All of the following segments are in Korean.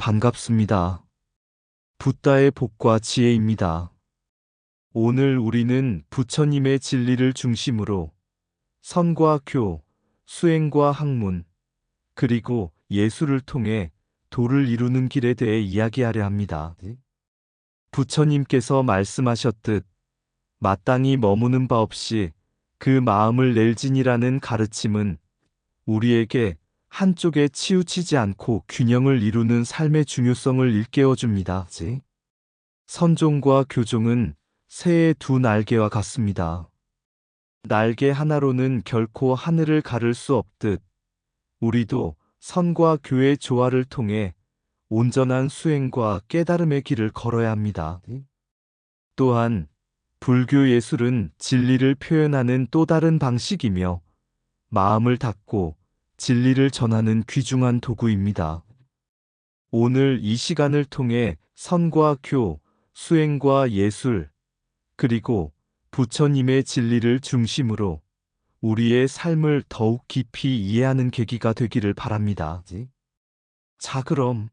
반갑습니다. 붓다의 복과 지혜입니다. 오늘 우리는 부처님의 진리를 중심으로 선과 교, 수행과 학문, 그리고 예술을 통해 도를 이루는 길에 대해 이야기하려 합니다. 부처님께서 말씀하셨듯 마땅히 머무는 바 없이 그 마음을 낼진이라는 가르침은 우리에게 한쪽에 치우치지 않고 균형을 이루는 삶의 중요성을 일깨워줍니다. 선종과 교종은 새의 두 날개와 같습니다. 날개 하나로는 결코 하늘을 가를 수 없듯 우리도 선과 교의 조화를 통해 온전한 수행과 깨달음의 길을 걸어야 합니다. 또한 불교 예술은 진리를 표현하는 또 다른 방식이며 마음을 닫고 진리를 전하는 귀중한 도구입니다. 오늘 이 시간을 통해 선과 교, 수행과 예술, 그리고 부처님의 진리를 중심으로 우리의 삶을 더욱 깊이 이해하는 계기가 되기를 바랍니다. 자, 그럼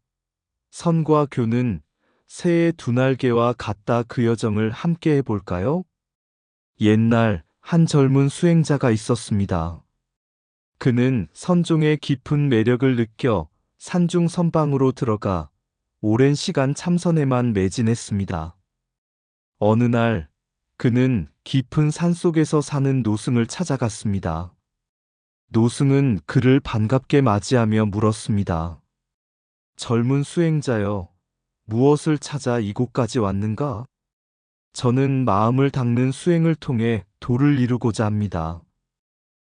선과 교는 새의 두 날개와 같다, 그 여정을 함께 해볼까요? 옛날 한 젊은 수행자가 있었습니다. 그는 선종의 깊은 매력을 느껴 산중 선방으로 들어가 오랜 시간 참선에만 매진했습니다. 어느 날 그는 깊은 산속에서 사는 노승을 찾아갔습니다. 노승은 그를 반갑게 맞이하며 물었습니다. 젊은 수행자여, 무엇을 찾아 이곳까지 왔는가? 저는 마음을 닦는 수행을 통해 도를 이루고자 합니다.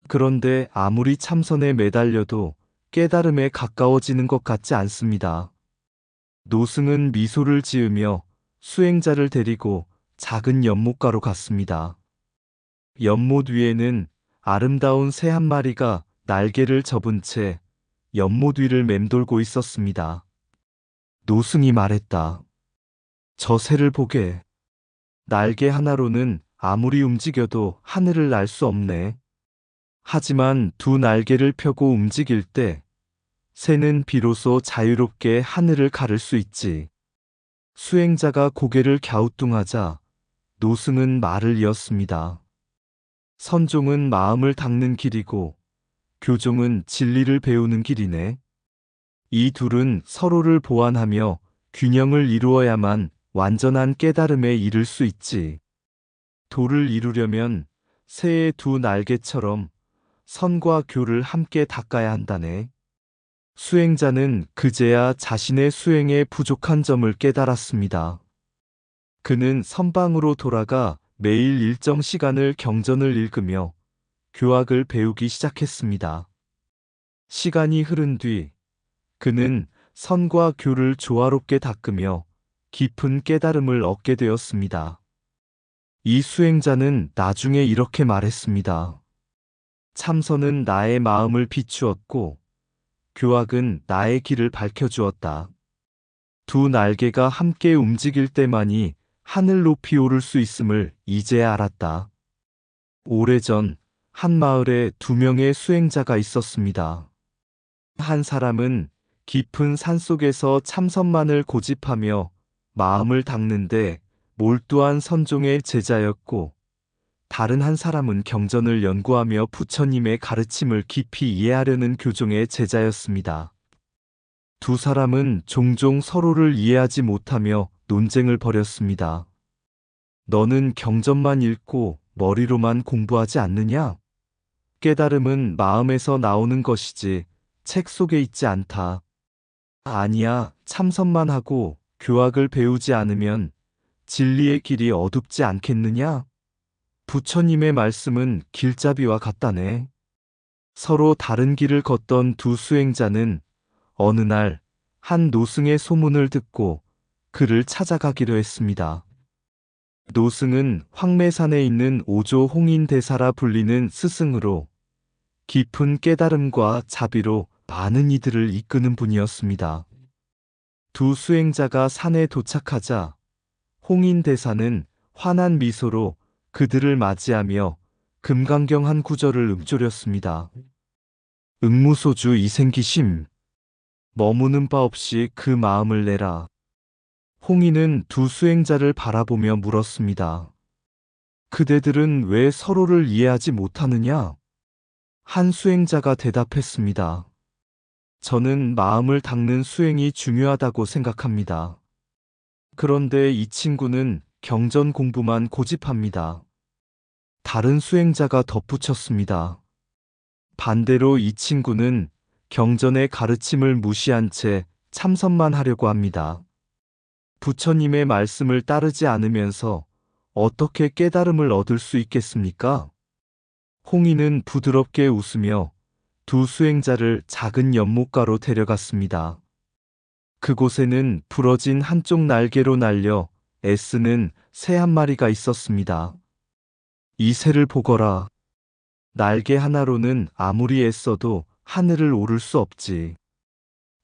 그런데 아무리 참선에 매달려도 깨달음에 가까워지는 것 같지 않습니다. 노승은 미소를 지으며 수행자를 데리고 작은 연못가로 갔습니다. 연못 위에는 아름다운 새 한 마리가 날개를 접은 채 연못 위를 맴돌고 있었습니다. 노승이 말했다. 저 새를 보게. 날개 하나로는 아무리 움직여도 하늘을 날 수 없네. 하지만 두 날개를 펴고 움직일 때 새는 비로소 자유롭게 하늘을 가를 수 있지. 수행자가 고개를 갸우뚱하자 노승은 말을 이었습니다. 선종은 마음을 닦는 길이고 교종은 진리를 배우는 길이네. 이 둘은 서로를 보완하며 균형을 이루어야만 완전한 깨달음에 이를 수 있지. 도를 이루려면 새의 두 날개처럼 선과 교를 함께 닦아야 한다네. 수행자는 그제야 자신의 수행에 부족한 점을 깨달았습니다. 그는 선방으로 돌아가 매일 일정 시간을 경전을 읽으며 교학을 배우기 시작했습니다. 시간이 흐른 뒤 그는 선과 교를 조화롭게 닦으며 깊은 깨달음을 얻게 되었습니다. 이 수행자는 나중에 이렇게 말했습니다. 참선은 나의 마음을 비추었고 교학은 나의 길을 밝혀주었다. 두 날개가 함께 움직일 때만이 하늘 높이 오를 수 있음을 이제야 알았다. 오래전 한 마을에 두 명의 수행자가 있었습니다. 한 사람은 깊은 산속에서 참선만을 고집하며 마음을 닦는데 몰두한 선종의 제자였고, 다른 한 사람은 경전을 연구하며 부처님의 가르침을 깊이 이해하려는 교종의 제자였습니다. 두 사람은 종종 서로를 이해하지 못하며 논쟁을 벌였습니다. 너는 경전만 읽고 머리로만 공부하지 않느냐? 깨달음은 마음에서 나오는 것이지 책 속에 있지 않다. 아니야, 참선만 하고 교학을 배우지 않으면 진리의 길이 어둡지 않겠느냐? 부처님의 말씀은 길잡이와 같다네. 서로 다른 길을 걷던 두 수행자는 어느 날 한 노승의 소문을 듣고 그를 찾아가기로 했습니다. 노승은 황매산에 있는 오조 홍인대사라 불리는 스승으로 깊은 깨달음과 자비로 많은 이들을 이끄는 분이었습니다. 두 수행자가 산에 도착하자 홍인대사는 환한 미소로 그들을 맞이하며 금강경 한 구절을 읊조렸습니다. 응무소주 이생기심. 머무는 바 없이 그 마음을 내라. 홍이는 두 수행자를 바라보며 물었습니다. 그대들은 왜 서로를 이해하지 못하느냐? 한 수행자가 대답했습니다. 저는 마음을 닦는 수행이 중요하다고 생각합니다. 그런데 이 친구는 경전 공부만 고집합니다. 다른 수행자가 덧붙였습니다. 반대로 이 친구는 경전의 가르침을 무시한 채 참선만 하려고 합니다. 부처님의 말씀을 따르지 않으면서 어떻게 깨달음을 얻을 수 있겠습니까? 홍이는 부드럽게 웃으며 두 수행자를 작은 연못가로 데려갔습니다. 그곳에는 부러진 한쪽 날개로 날려 애쓰는 새 한 마리가 있었습니다. 이 새를 보거라. 날개 하나로는 아무리 애써도 하늘을 오를 수 없지.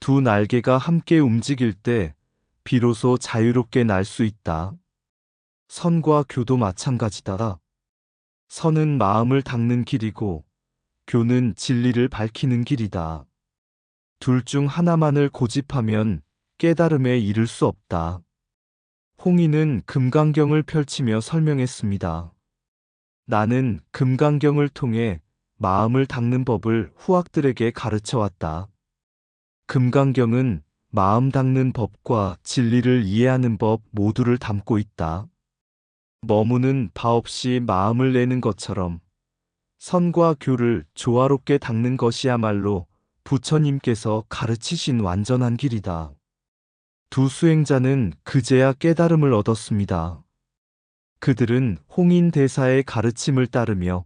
두 날개가 함께 움직일 때 비로소 자유롭게 날 수 있다. 선과 교도 마찬가지다. 선은 마음을 닦는 길이고 교는 진리를 밝히는 길이다. 둘 중 하나만을 고집하면 깨달음에 이를 수 없다. 홍이는 금강경을 펼치며 설명했습니다. 나는 금강경을 통해 마음을 닦는 법을 후학들에게 가르쳐 왔다. 금강경은 마음 닦는 법과 진리를 이해하는 법 모두를 담고 있다. 머무는 바 없이 마음을 내는 것처럼 선과 교를 조화롭게 닦는 것이야말로 부처님께서 가르치신 완전한 길이다. 두 수행자는 그제야 깨달음을 얻었습니다. 그들은 홍인 대사의 가르침을 따르며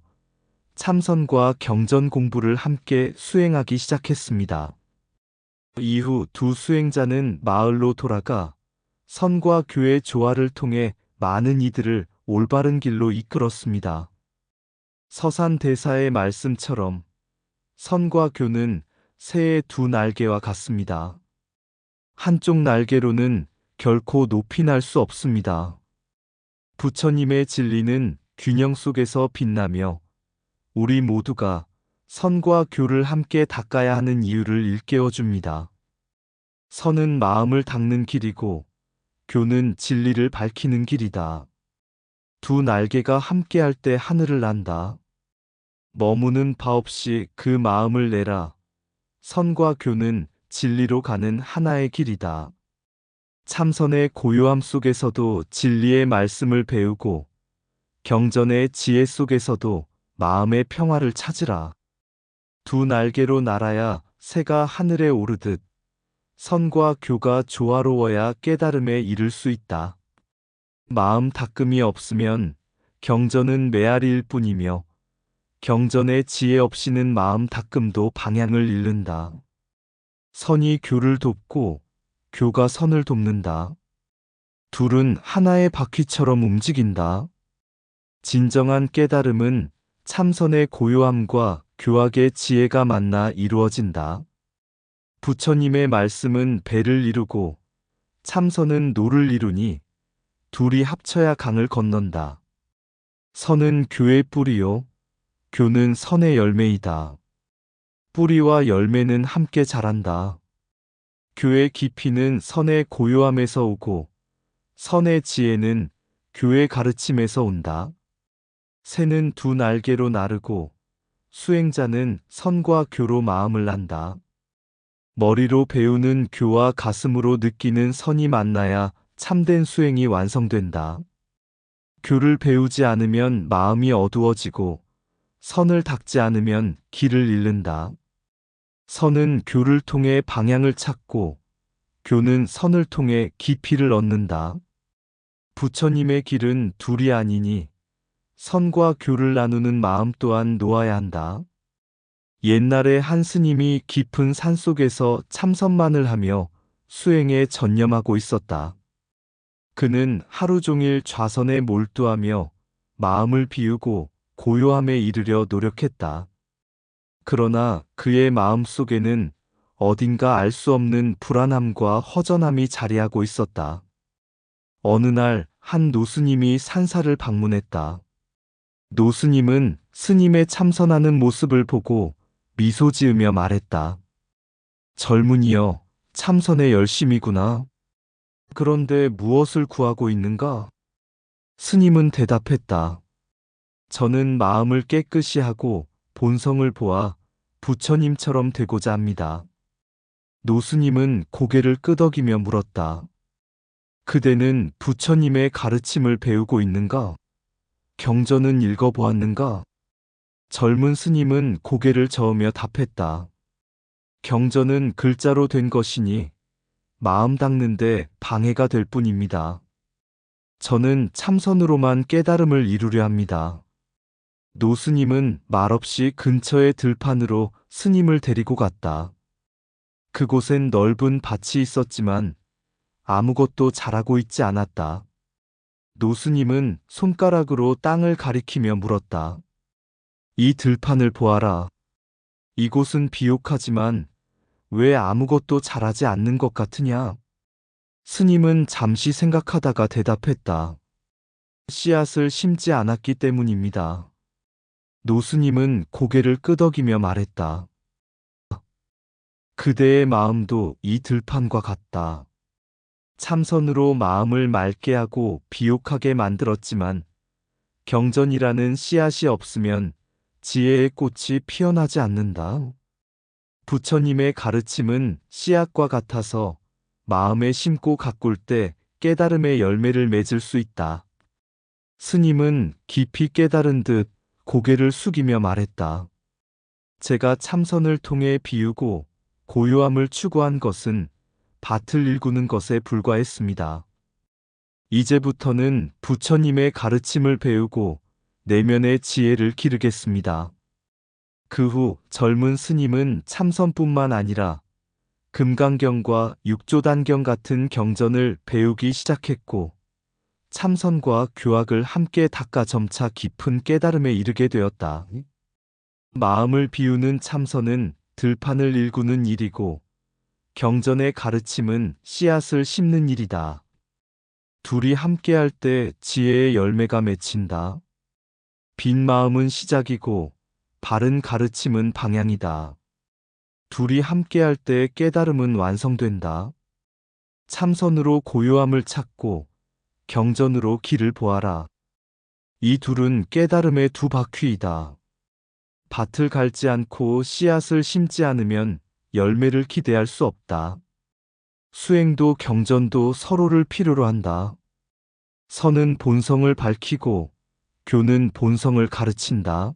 참선과 경전 공부를 함께 수행하기 시작했습니다. 이후 두 수행자는 마을로 돌아가 선과 교의 조화를 통해 많은 이들을 올바른 길로 이끌었습니다. 서산 대사의 말씀처럼 선과 교는 새의 두 날개와 같습니다. 한쪽 날개로는 결코 높이 날 수 없습니다. 부처님의 진리는 균형 속에서 빛나며 우리 모두가 선과 교를 함께 닦아야 하는 이유를 일깨워 줍니다. 선은 마음을 닦는 길이고 교는 진리를 밝히는 길이다. 두 날개가 함께할 때 하늘을 난다. 머무는 바 없이 그 마음을 내라. 선과 교는 진리로 가는 하나의 길이다. 참선의 고요함 속에서도 진리의 말씀을 배우고 경전의 지혜 속에서도 마음의 평화를 찾으라. 두 날개로 날아야 새가 하늘에 오르듯 선과 교가 조화로워야 깨달음에 이를 수 있다. 마음 닦음이 없으면 경전은 메아리일 뿐이며 경전의 지혜 없이는 마음 닦음도 방향을 잃는다. 선이 교를 돕고 교가 선을 돕는다. 둘은 하나의 바퀴처럼 움직인다. 진정한 깨달음은 참선의 고요함과 교학의 지혜가 만나 이루어진다. 부처님의 말씀은 배를 이루고 참선은 노를 이루니 둘이 합쳐야 강을 건넌다. 선은 교의 뿌리요, 교는 선의 열매이다. 뿌리와 열매는 함께 자란다. 교의 깊이는 선의 고요함에서 오고 선의 지혜는 교의 가르침에서 온다. 새는 두 날개로 나르고 수행자는 선과 교로 마음을 난다. 머리로 배우는 교와 가슴으로 느끼는 선이 만나야 참된 수행이 완성된다. 교를 배우지 않으면 마음이 어두워지고 선을 닦지 않으면 길을 잃는다. 선은 교를 통해 방향을 찾고 교는 선을 통해 깊이를 얻는다. 부처님의 길은 둘이 아니니 선과 교를 나누는 마음 또한 놓아야 한다. 옛날에 한 스님이 깊은 산속에서 참선만을 하며 수행에 전념하고 있었다. 그는 하루 종일 좌선에 몰두하며 마음을 비우고 고요함에 이르려 노력했다. 그러나 그의 마음 속에는 어딘가 알 수 없는 불안함과 허전함이 자리하고 있었다. 어느 날 한 노스님이 산사를 방문했다. 노스님은 스님의 참선하는 모습을 보고 미소 지으며 말했다. 젊은이여, 참선의 열심이구나. 그런데 무엇을 구하고 있는가? 스님은 대답했다. 저는 마음을 깨끗이 하고 본성을 보아 부처님처럼 되고자 합니다. 노스님은 고개를 끄덕이며 물었다. 그대는 부처님의 가르침을 배우고 있는가? 경전은 읽어보았는가? 젊은 스님은 고개를 저으며 답했다. 경전은 글자로 된 것이니 마음 닦는데 방해가 될 뿐입니다. 저는 참선으로만 깨달음을 이루려 합니다. 노스님은 말없이 근처의 들판으로 스님을 데리고 갔다. 그곳엔 넓은 밭이 있었지만 아무것도 자라고 있지 않았다. 노스님은 손가락으로 땅을 가리키며 물었다. 이 들판을 보아라. 이곳은 비옥하지만 왜 아무것도 자라지 않는 것 같으냐? 스님은 잠시 생각하다가 대답했다. 씨앗을 심지 않았기 때문입니다. 노스님은 고개를 끄덕이며 말했다. 그대의 마음도 이 들판과 같다. 참선으로 마음을 맑게 하고 비옥하게 만들었지만 경전이라는 씨앗이 없으면 지혜의 꽃이 피어나지 않는다. 부처님의 가르침은 씨앗과 같아서 마음에 심고 가꿀 때 깨달음의 열매를 맺을 수 있다. 스님은 깊이 깨달은 듯 고개를 숙이며 말했다. 제가 참선을 통해 비우고 고요함을 추구한 것은 밭을 일구는 것에 불과했습니다. 이제부터는 부처님의 가르침을 배우고 내면의 지혜를 기르겠습니다. 그 후 젊은 스님은 참선뿐만 아니라 금강경과 육조단경 같은 경전을 배우기 시작했고 참선과 교학을 함께 닦아 점차 깊은 깨달음에 이르게 되었다. 마음을 비우는 참선은 들판을 일구는 일이고 경전의 가르침은 씨앗을 심는 일이다. 둘이 함께할 때 지혜의 열매가 맺힌다. 빈 마음은 시작이고 바른 가르침은 방향이다. 둘이 함께할 때 깨달음은 완성된다. 참선으로 고요함을 찾고 경전으로 길을 보아라. 이 둘은 깨달음의 두 바퀴이다. 밭을 갈지 않고 씨앗을 심지 않으면 열매를 기대할 수 없다. 수행도 경전도 서로를 필요로 한다. 선은 본성을 밝히고 교는 본성을 가르친다.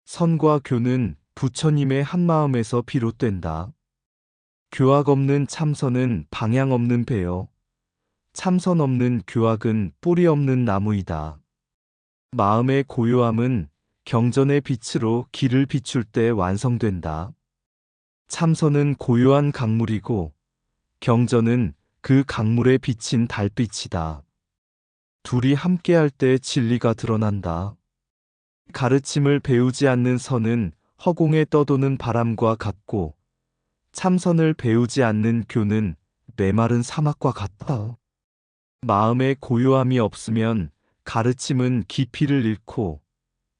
선과 교는 부처님의 한마음에서 비롯된다. 교학 없는 참선은 방향 없는 배요. 참선 없는 교학은 뿌리 없는 나무이다. 마음의 고요함은 경전의 빛으로 길을 비출 때 완성된다. 참선은 고요한 강물이고 경전은 그 강물에 비친 달빛이다. 둘이 함께할 때 진리가 드러난다. 가르침을 배우지 않는 선은 허공에 떠도는 바람과 같고 참선을 배우지 않는 교는 메마른 사막과 같다. 마음의 고요함이 없으면 가르침은 깊이를 잃고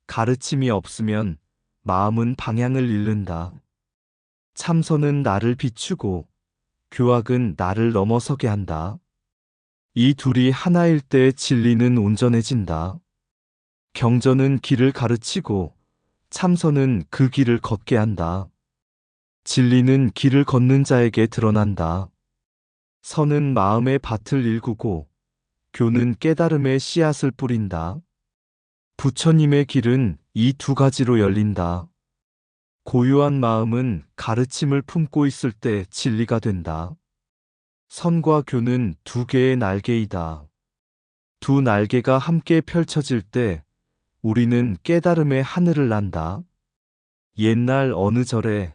가르침이 없으면 마음은 방향을 잃는다. 참선은 나를 비추고 교학은 나를 넘어서게 한다. 이 둘이 하나일 때 진리는 온전해진다. 경전은 길을 가르치고 참선은 그 길을 걷게 한다. 진리는 길을 걷는 자에게 드러난다. 선은 마음의 밭을 일구고 교는 깨달음의 씨앗을 뿌린다. 부처님의 길은 이 두 가지로 열린다. 고요한 마음은 가르침을 품고 있을 때 진리가 된다. 선과 교는 두 개의 날개이다. 두 날개가 함께 펼쳐질 때 우리는 깨달음의 하늘을 난다. 옛날 어느 절에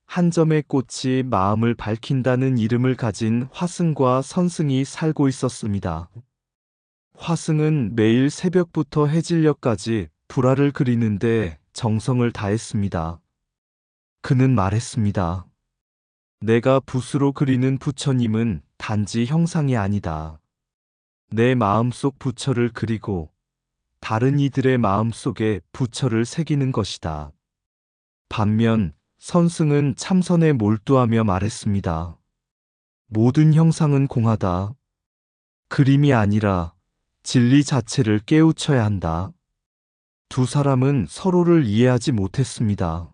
한 점의 꽃이 마음을 밝힌다는 이름을 가진 화승과 선승이 살고 있었습니다. 화승은 매일 새벽부터 해질녘까지 불화를 그리는데 정성을 다했습니다. 그는 말했습니다. 내가 붓으로 그리는 부처님은 단지 형상이 아니다. 내 마음속 부처를 그리고 다른 이들의 마음속에 부처를 새기는 것이다. 반면 선승은 참선에 몰두하며 말했습니다. 모든 형상은 공하다. 그림이 아니라 진리 자체를 깨우쳐야 한다. 두 사람은 서로를 이해하지 못했습니다.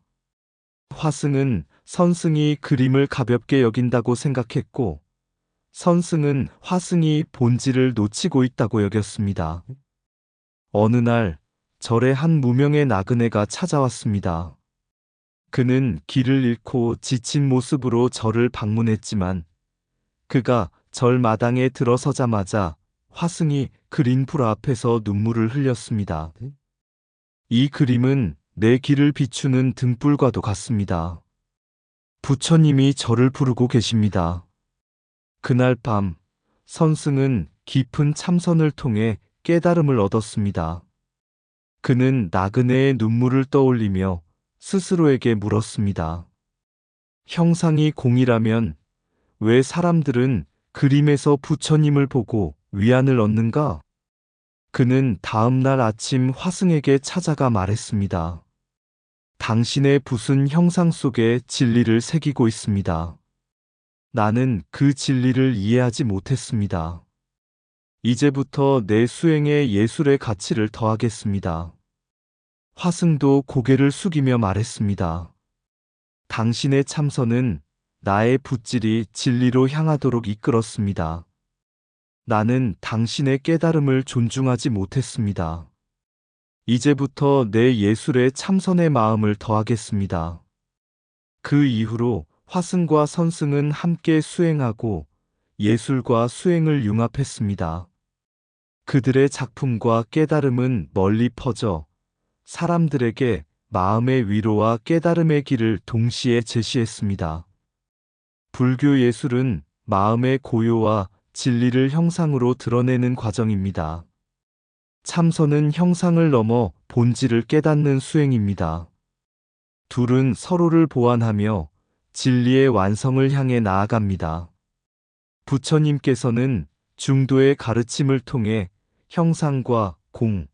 화승은 선승이 그림을 가볍게 여긴다고 생각했고, 선승은 화승이 본질을 놓치고 있다고 여겼습니다. 어느 날 절에 한 무명의 나그네가 찾아왔습니다. 그는 길을 잃고 지친 모습으로 절을 방문했지만 그가 절 마당에 들어서자마자 화승이 그린 불 앞에서 눈물을 흘렸습니다. 이 그림은 내 길을 비추는 등불과도 같습니다. 부처님이 저를 부르고 계십니다. 그날 밤 선승은 깊은 참선을 통해 깨달음을 얻었습니다. 그는 나그네의 눈물을 떠올리며 스스로에게 물었습니다. 형상이 공이라면 왜 사람들은 그림에서 부처님을 보고 위안을 얻는가? 그는 다음 날 아침 화승에게 찾아가 말했습니다. 당신의 붓은 형상 속에 진리를 새기고 있습니다. 나는 그 진리를 이해하지 못했습니다. 이제부터 내 수행에 예술의 가치를 더하겠습니다. 화승도 고개를 숙이며 말했습니다. 당신의 참선은 나의 붓질이 진리로 향하도록 이끌었습니다. 나는 당신의 깨달음을 존중하지 못했습니다. 이제부터 내 예술에 참선의 마음을 더하겠습니다. 그 이후로 화승과 선승은 함께 수행하고 예술과 수행을 융합했습니다. 그들의 작품과 깨달음은 멀리 퍼져 사람들에게 마음의 위로와 깨달음의 길을 동시에 제시했습니다. 불교 예술은 마음의 고요와 진리를 형상으로 드러내는 과정입니다. 참선은 형상을 넘어 본질을 깨닫는 수행입니다. 둘은 서로를 보완하며 진리의 완성을 향해 나아갑니다. 부처님께서는 중도의 가르침을 통해 형상과 공,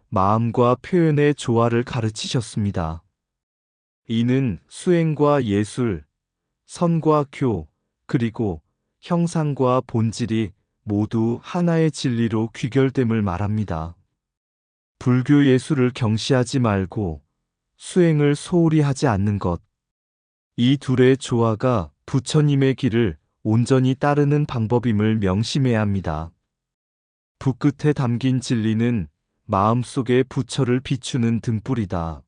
마음과 표현의 조화를 가르치셨습니다. 이는 수행과 예술, 선과 교, 그리고 형상과 본질이 모두 하나의 진리로 귀결됨을 말합니다. 불교 예술을 경시하지 말고 수행을 소홀히 하지 않는 것. 이 둘의 조화가 부처님의 길을 온전히 따르는 방법임을 명심해야 합니다. 붓 끝에 담긴 진리는 마음속의 부처를 비추는 등불이다.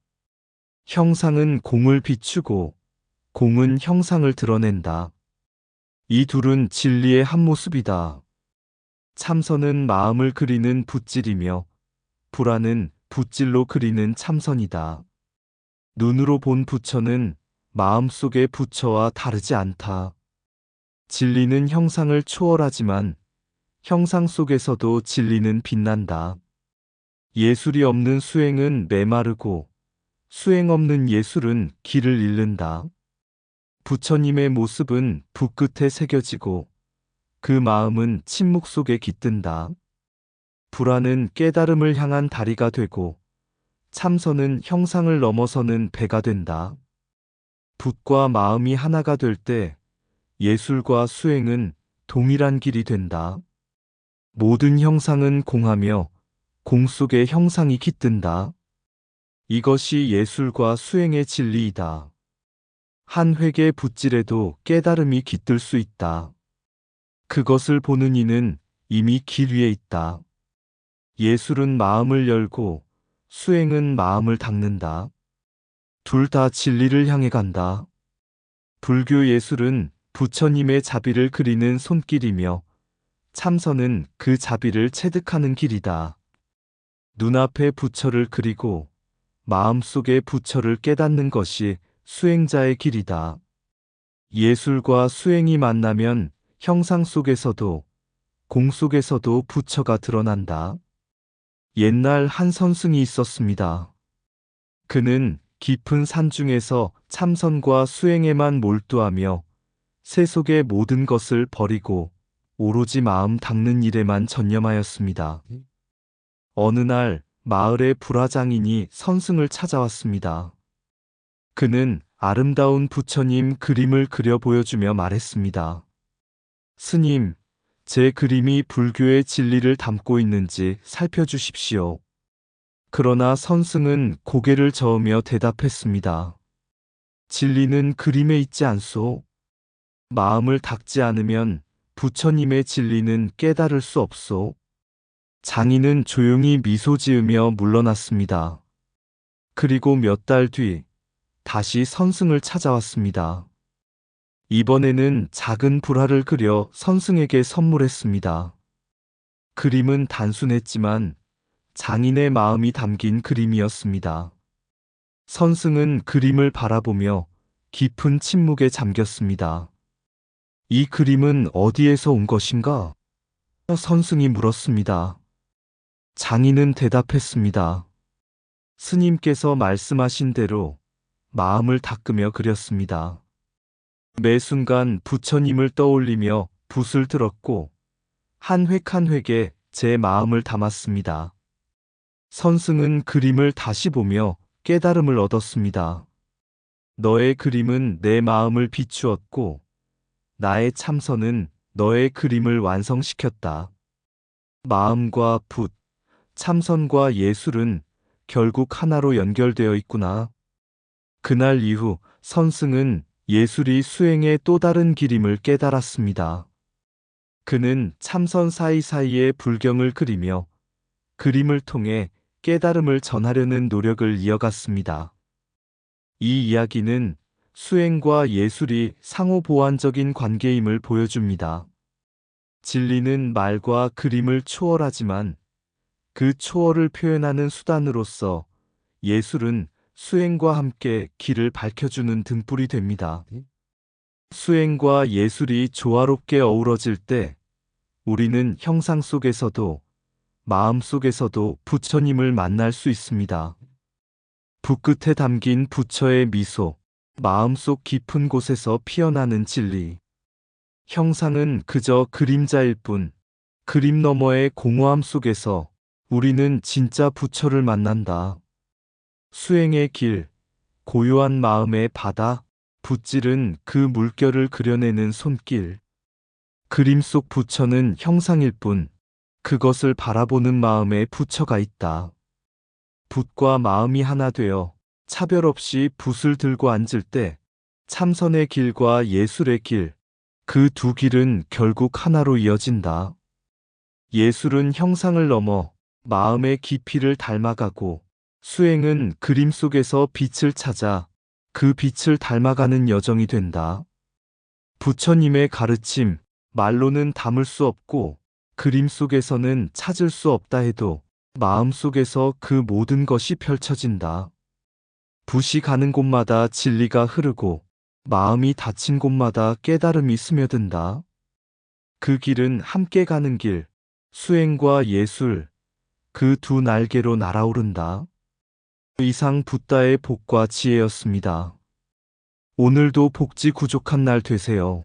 형상은 공을 비추고 공은 형상을 드러낸다. 이 둘은 진리의 한 모습이다. 참선은 마음을 그리는 붓질이며 불안은 붓질로 그리는 참선이다. 눈으로 본 부처는 마음속의 부처와 다르지 않다. 진리는 형상을 초월하지만 형상 속에서도 진리는 빛난다. 예술이 없는 수행은 메마르고 수행 없는 예술은 길을 잃는다. 부처님의 모습은 붓 끝에 새겨지고 그 마음은 침묵 속에 깃든다. 불안은 깨달음을 향한 다리가 되고 참선은 형상을 넘어서는 배가 된다. 붓과 마음이 하나가 될 때 예술과 수행은 동일한 길이 된다. 모든 형상은 공하며 공 속에 형상이 깃든다. 이것이 예술과 수행의 진리이다. 한 획의 붓질에도 깨달음이 깃들 수 있다. 그것을 보는 이는 이미 길 위에 있다. 예술은 마음을 열고 수행은 마음을 닫는다. 둘 다 진리를 향해 간다. 불교 예술은 부처님의 자비를 그리는 손길이며 참선은 그 자비를 체득하는 길이다. 눈앞에 부처를 그리고 마음속의 부처를 깨닫는 것이 수행자의 길이다. 예술과 수행이 만나면 형상 속에서도 공 속에서도 부처가 드러난다. 옛날 한 선승이 있었습니다. 그는 깊은 산 중에서 참선과 수행에만 몰두하며 세속의 모든 것을 버리고 오로지 마음 닦는 일에만 전념하였습니다. 어느 날 마을의 불화장인이 선승을 찾아왔습니다. 그는 아름다운 부처님 그림을 그려 보여주며 말했습니다. 스님, 제 그림이 불교의 진리를 담고 있는지 살펴주십시오. 그러나 선승은 고개를 저으며 대답했습니다. 진리는 그림에 있지 않소. 마음을 닦지 않으면 부처님의 진리는 깨달을 수 없소. 장인은 조용히 미소 지으며 물러났습니다. 그리고 몇 달 뒤 다시 선승을 찾아왔습니다. 이번에는 작은 불화를 그려 선승에게 선물했습니다. 그림은 단순했지만 장인의 마음이 담긴 그림이었습니다. 선승은 그림을 바라보며 깊은 침묵에 잠겼습니다. 이 그림은 어디에서 온 것인가? 선승이 물었습니다. 장인은 대답했습니다. 스님께서 말씀하신 대로 마음을 닦으며 그렸습니다. 매 순간 부처님을 떠올리며 붓을 들었고 한 획 한 획에 제 마음을 담았습니다. 선승은 그림을 다시 보며 깨달음을 얻었습니다. 너의 그림은 내 마음을 비추었고 나의 참선은 너의 그림을 완성시켰다. 마음과 붓, 참선과 예술은 결국 하나로 연결되어 있구나. 그날 이후 선승은 예술이 수행의 또 다른 길임을 깨달았습니다. 그는 참선 사이사이에 불경을 그리며 그림을 통해 깨달음을 전하려는 노력을 이어갔습니다. 이 이야기는 수행과 예술이 상호 보완적인 관계임을 보여줍니다. 진리는 말과 그림을 초월하지만 그 초월을 표현하는 수단으로서 예술은 수행과 함께 길을 밝혀주는 등불이 됩니다. 수행과 예술이 조화롭게 어우러질 때 우리는 형상 속에서도 마음 속에서도 부처님을 만날 수 있습니다. 붓끝에 담긴 부처의 미소, 마음속 깊은 곳에서 피어나는 진리. 형상은 그저 그림자일 뿐, 그림 너머의 공허함 속에서 우리는 진짜 부처를 만난다. 수행의 길, 고요한 마음의 바다, 붓질은 그 물결을 그려내는 손길. 그림 속 부처는 형상일 뿐, 그것을 바라보는 마음에 부처가 있다. 붓과 마음이 하나 되어 차별 없이 붓을 들고 앉을 때 참선의 길과 예술의 길, 그 두 길은 결국 하나로 이어진다. 예술은 형상을 넘어 마음의 깊이를 닮아가고 수행은 그림 속에서 빛을 찾아 그 빛을 닮아가는 여정이 된다. 부처님의 가르침, 말로는 담을 수 없고 그림 속에서는 찾을 수 없다 해도 마음 속에서 그 모든 것이 펼쳐진다. 붓이 가는 곳마다 진리가 흐르고 마음이 닫힌 곳마다 깨달음이 스며든다. 그 길은 함께 가는 길, 수행과 예술, 그 두 날개로 날아오른다. 이상 붓다의 복과 지혜였습니다. 오늘도 복지 구족한 날 되세요.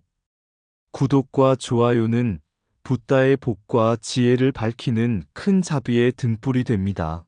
구독과 좋아요는 붓다의 복과 지혜를 밝히는 큰 자비의 등불이 됩니다.